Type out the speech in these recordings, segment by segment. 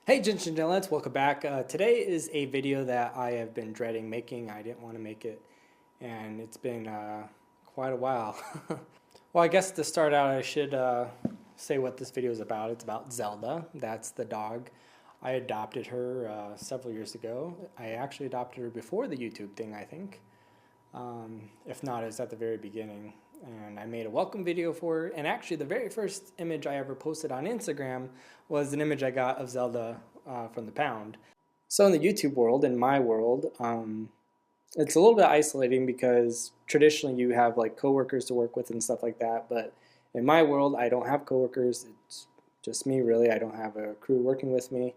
Hey gents and gentlemen, welcome back. Today is a video that I have been dreading making. I didn't want to make it, and it's been quite a while. Well, I guess to start out, I should say what this video is about. It's about Zelda. That's the dog. I adopted her several years ago. I actually adopted her before the YouTube thing, I think. If not, it was at the very beginning. And I made a welcome video for her. And actually, the very first image I ever posted on Instagram was an image I got of Zelda from the pound. So in the YouTube world, in my world, it's a little bit isolating because traditionally you have like coworkers to work with and stuff like that. But in my world, I don't have coworkers. It's just me, really. I don't have a crew working with me.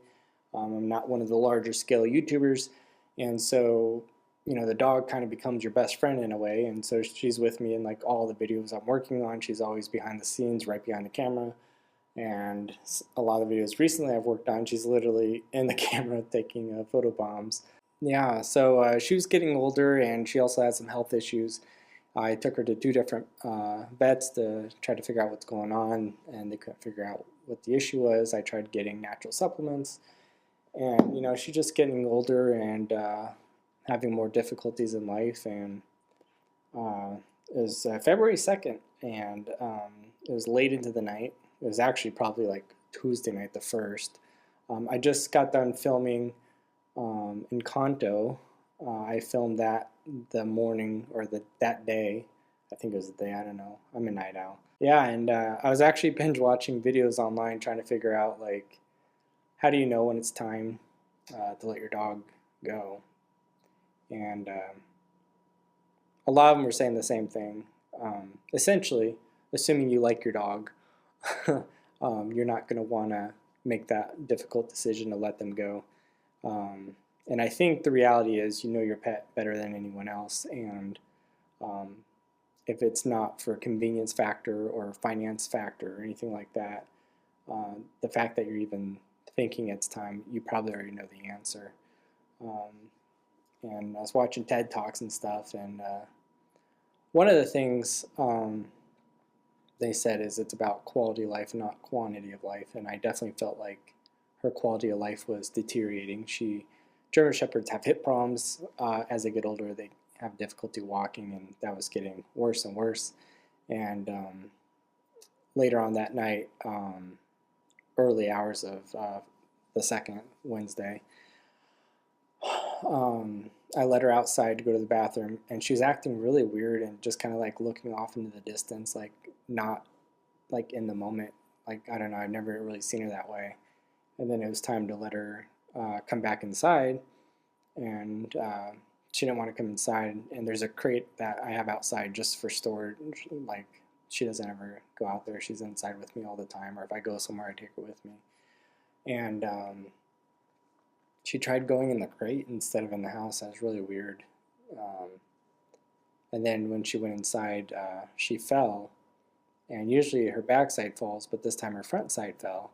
I'm not one of the larger scale YouTubers. And so the dog kind of becomes your best friend in a way, and so she's with me in like all the videos I'm working on. She's always behind the scenes, right behind the camera, and a lot of the videos recently I've worked on, she's literally in the camera taking photo bombs. Yeah, so she was getting older, and she also had some health issues. I took her to two different vets to try to figure out what's going on, and they couldn't figure out what the issue was. I tried getting natural supplements, and she's just getting older and having more difficulties in life, and it was February 2nd, and it was late into the night. It was actually probably like Tuesday night, the 1st. I just got done filming in Kanto. I filmed that the morning, or that day. I think it was the day, I don't know. I'm a night owl. Yeah, and I was actually binge watching videos online trying to figure out, like, how do you know when it's time to let your dog go? And a lot of them were saying the same thing. Essentially, assuming you like your dog, you're not going to want to make that difficult decision to let them go. And I think the reality is you know your pet better than anyone else, and if it's not for convenience factor or finance factor or anything like that, the fact that you're even thinking it's time, you probably already know the answer. And I was watching TED Talks and stuff, and one of the things they said is it's about quality of life, not quantity of life, and I definitely felt like her quality of life was deteriorating. German Shepherds have hip problems. As they get older, they have difficulty walking, and that was getting worse and worse. And later on that night, early hours of the second Wednesday, I let her outside to go to the bathroom, and she was acting really weird and just kind of like looking off into the distance, like not like in the moment. Like, I don't know, I've never really seen her that way. And then it was time to let her come back inside, and she didn't want to come inside. And there's a crate that I have outside just for storage. Like, she doesn't ever go out there. She's inside with me all the time, or if I go somewhere, I take her with me. And she tried going in the crate instead of in the house. That was really weird. And then when she went inside, she fell. And usually her backside falls, but this time her front side fell.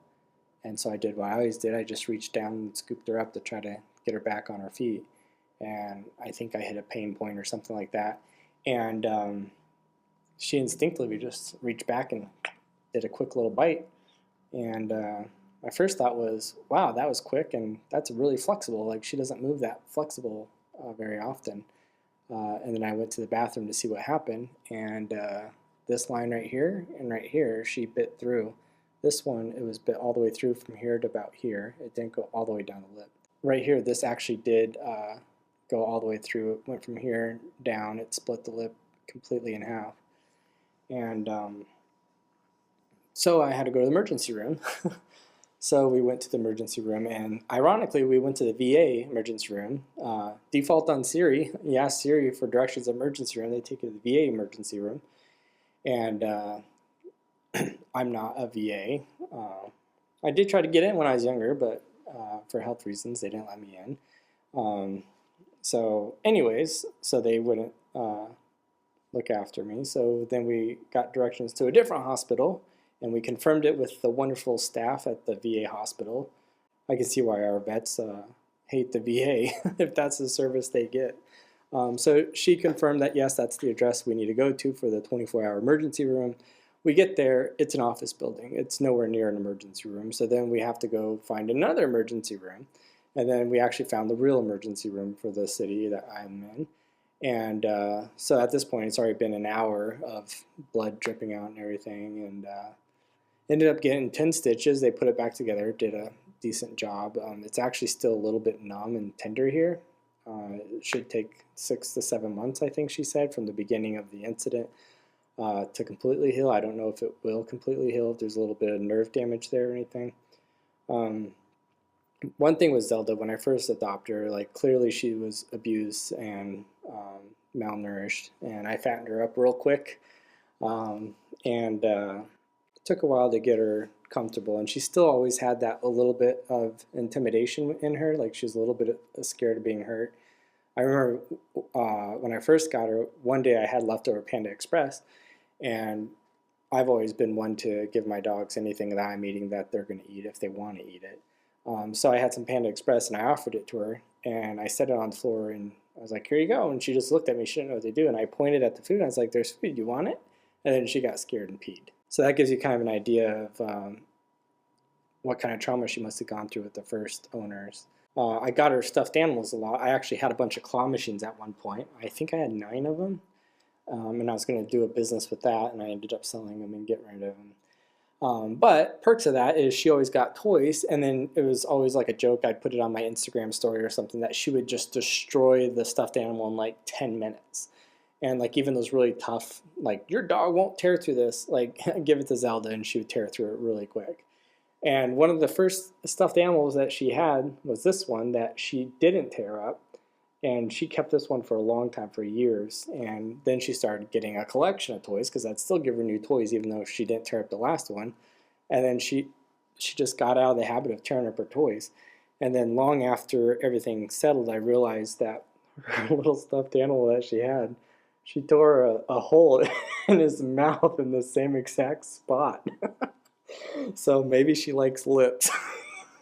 And so I did what I always did. I just reached down and scooped her up to try to get her back on her feet. And I think I hit a pain point or something like that. And she instinctively just reached back and did a quick little bite. And my first thought was, wow, that was quick, and that's really flexible. Like, she doesn't move that flexible very often. And then I went to the bathroom to see what happened, and this line right here and right here, she bit through. This one, it was bit all the way through from here to about here. It didn't go all the way down the lip. Right here, this actually did go all the way through. It went from here down. It split the lip completely in half. And so I had to go to the emergency room. So we went to the emergency room, and ironically, we went to the VA emergency room. Default on Siri. You ask Siri for directions to the emergency room, they take you to the VA emergency room. And I'm not a VA. I did try to get in when I was younger, but for health reasons, they didn't let me in. So anyways, so they wouldn't look after me. So then we got directions to a different hospital, and we confirmed it with the wonderful staff at the VA hospital. I can see why our vets hate the VA if that's the service they get. So she confirmed that, yes, that's the address we need to go to for the 24-hour emergency room. We get there, it's an office building. It's nowhere near an emergency room. So then we have to go find another emergency room. And then we actually found the real emergency room for the city that I'm in. And so at this point, it's already been an hour of blood dripping out and everything. And ended up getting 10 stitches. They put it back together, did a decent job. It's actually still a little bit numb and tender here. It should take 6 to 7 months, I think she said, from the beginning of the incident to completely heal. I don't know if it will completely heal, if there's a little bit of nerve damage there or anything. One thing with Zelda, when I first adopted her, like clearly she was abused and malnourished, and I fattened her up real quick, and it took a while to get her comfortable, and she still always had that a little bit of intimidation in her, like she was a little bit scared of being hurt. I remember when I first got her, one day I had leftover Panda Express, and I've always been one to give my dogs anything that I'm eating that they're going to eat if they want to eat it. So I had some Panda Express and I offered it to her, and I set it on the floor and I was like, here you go. And she just looked at me, she didn't know what to do. And I pointed at the food and I was like, there's food, you want it? And then she got scared and peed. So that gives you kind of an idea of what kind of trauma she must have gone through with the first owners. I got her stuffed animals a lot. I actually had a bunch of claw machines at one point. I think I had 9 of them. And I was going to do a business with that, and I ended up selling them and getting rid of them. But perks of that is she always got toys, and then it was always like a joke. I'd put it on my Instagram story or something that she would just destroy the stuffed animal in like 10 minutes. And like even those really tough, like your dog won't tear through this, like give it to Zelda and she would tear through it really quick. And one of the first stuffed animals that she had was this one that she didn't tear up. And she kept this one for a long time, for years. And then she started getting a collection of toys, because I'd still give her new toys even though she didn't tear up the last one. And then she just got out of the habit of tearing up her toys. And then long after everything settled, I realized that her little stuffed animal that she had, she tore a hole in his mouth in the same exact spot. So maybe she likes lips.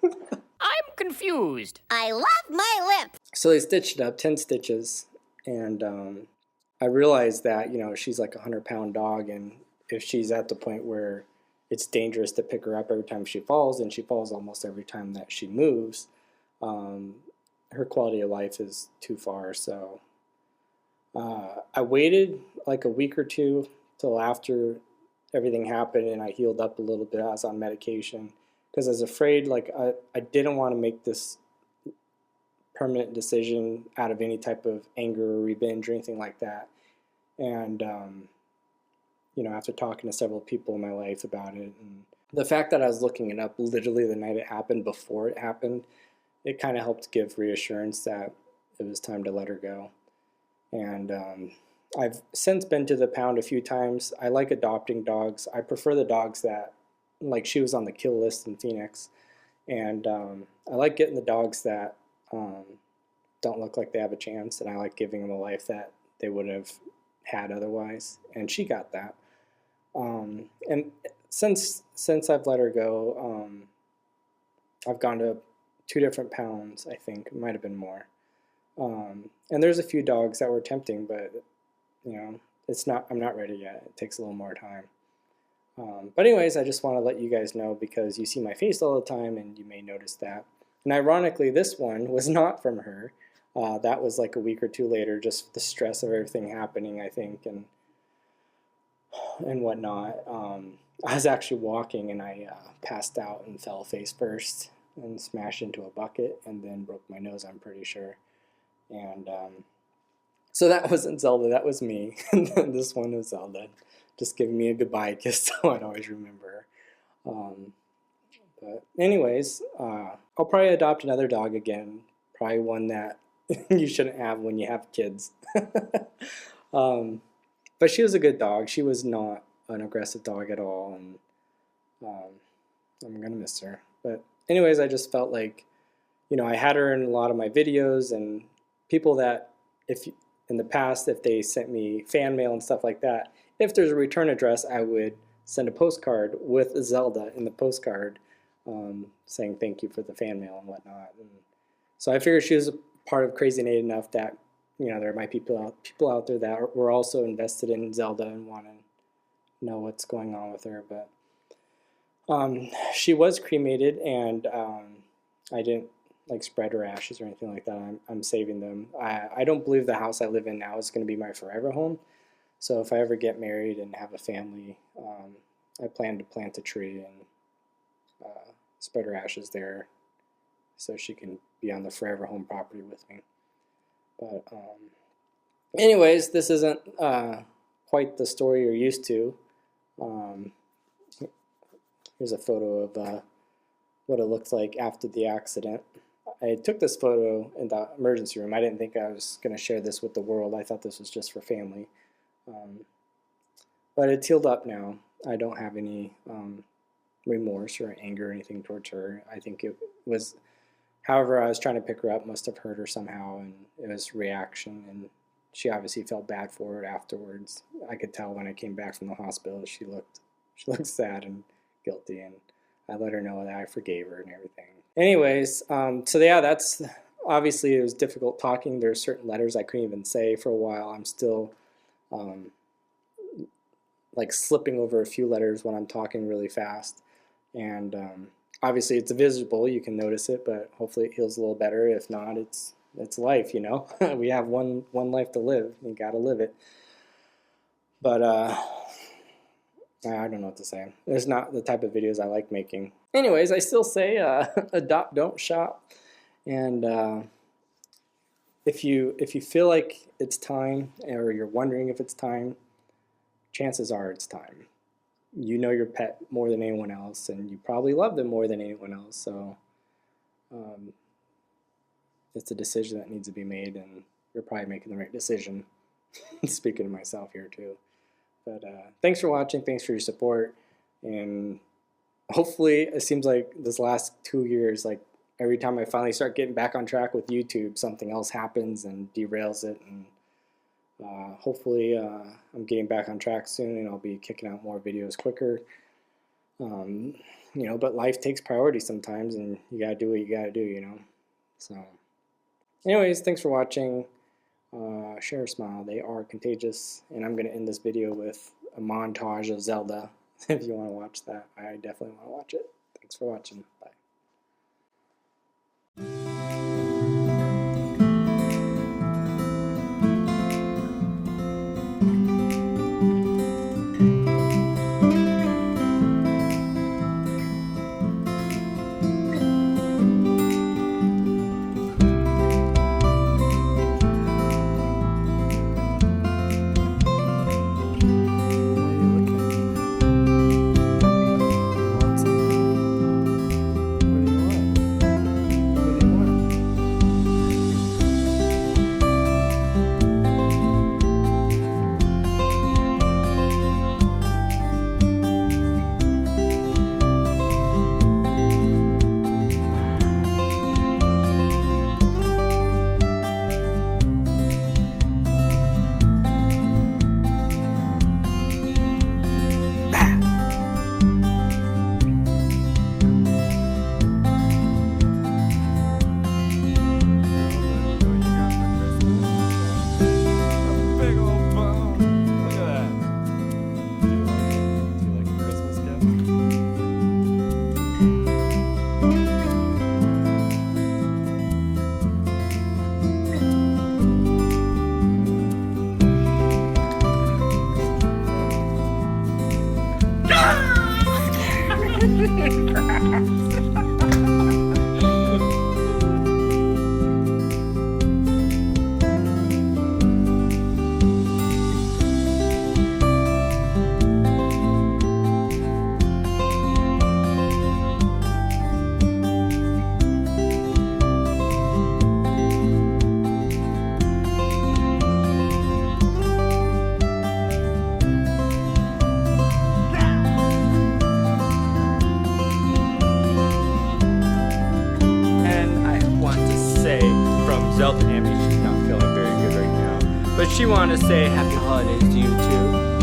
I'm confused. I love my lips. So they stitched it up, 10 stitches, and I realized that, she's like a 100-pound dog, and if she's at the point where it's dangerous to pick her up every time she falls, and she falls almost every time that she moves, her quality of life is too far. So I waited like a week or two till after everything happened and I healed up a little bit. I was on medication because I was afraid, like I didn't want to make this permanent decision out of any type of anger or revenge or anything like that. And after talking to several people in my life about it, and the fact that I was looking it up literally the night it happened, before it happened, it kind of helped give reassurance that it was time to let her go. And I've since been to the pound a few times. I like adopting dogs. I prefer the dogs that, like she was on the kill list in Phoenix, and I like getting the dogs that don't look like they have a chance, and I like giving them a life that they would have had otherwise, and she got that. And since I've let her go, I've gone to 2 different pounds, I think. It might have been more. And there's a few dogs that were tempting, but I'm not ready yet. It takes a little more time. But anyways, I just want to let you guys know, because you see my face all the time and you may notice that. And ironically, this one was not from her. That was like a week or 2 later, just the stress of everything happening, I think, and whatnot. I was actually walking and I passed out and fell face first and smashed into a bucket and then broke my nose, I'm pretty sure. And so that wasn't Zelda, that was me. And then this one was Zelda, just giving me a goodbye kiss so I'd always remember her. But anyways, I'll probably adopt another dog again, probably one that you shouldn't have when you have kids. But she was a good dog. She was not an aggressive dog at all, and I'm going to miss her. But anyways, I just felt like, I had her in a lot of my videos, and people that, in the past, if they sent me fan mail and stuff like that, if there's a return address, I would send a postcard with Zelda in the postcard, saying thank you for the fan mail and whatnot. And so I figured she was a part of Crazy Nate enough that there might be people out there that were also invested in Zelda and wanted know what's going on with her, but she was cremated, and I didn't like spread her ashes or anything like that. I'm saving them. I don't believe the house I live in now is going to be my forever home. So if I ever get married and have a family, I plan to plant a tree and spread her ashes there so she can be on the forever home property with me. But anyways, this isn't quite the story you're used to. Here's a photo of what it looked like after the accident. I took this photo in the emergency room. I didn't think I was going to share this with the world. I thought this was just for family. But it's healed up now. I don't have any remorse or anger or anything towards her. I think it was, however I was trying to pick her up, must have hurt her somehow, and it was reaction, and she obviously felt bad for it afterwards. I could tell when I came back from the hospital she looked sad and guilty, and I let her know that I forgave her and everything. Anyways, so yeah, that's obviously it was difficult talking. There's certain letters I couldn't even say for a while. I'm still like slipping over a few letters when I'm talking really fast, and obviously it's visible. You can notice it, but hopefully it heals a little better. If not, it's life, you know. We have one life to live. You gotta live it. But I don't know what to say. It's not the type of videos I like making. Anyways, I still say adopt, don't shop. And if you feel like it's time, or you're wondering if it's time, chances are it's time. You know your pet more than anyone else, and you probably love them more than anyone else. So it's a decision that needs to be made, and you're probably making the right decision. Speaking to myself here too. But thanks for watching. Thanks for your support. And hopefully, it seems like this last 2 years, like every time I finally start getting back on track with YouTube, something else happens and derails it. And hopefully, I'm getting back on track soon, and I'll be kicking out more videos quicker. You know, but life takes priority sometimes, and you gotta do what you gotta do, you know. So, anyways, thanks for watching. Share a smile, they are contagious, and I'm going to end this video with a montage of Zelda. If you want to watch that, I definitely want to watch it. Thanks for watching. Bye. Zelda MT, she's not feeling very good right now. But she wanted to say happy holidays to you too.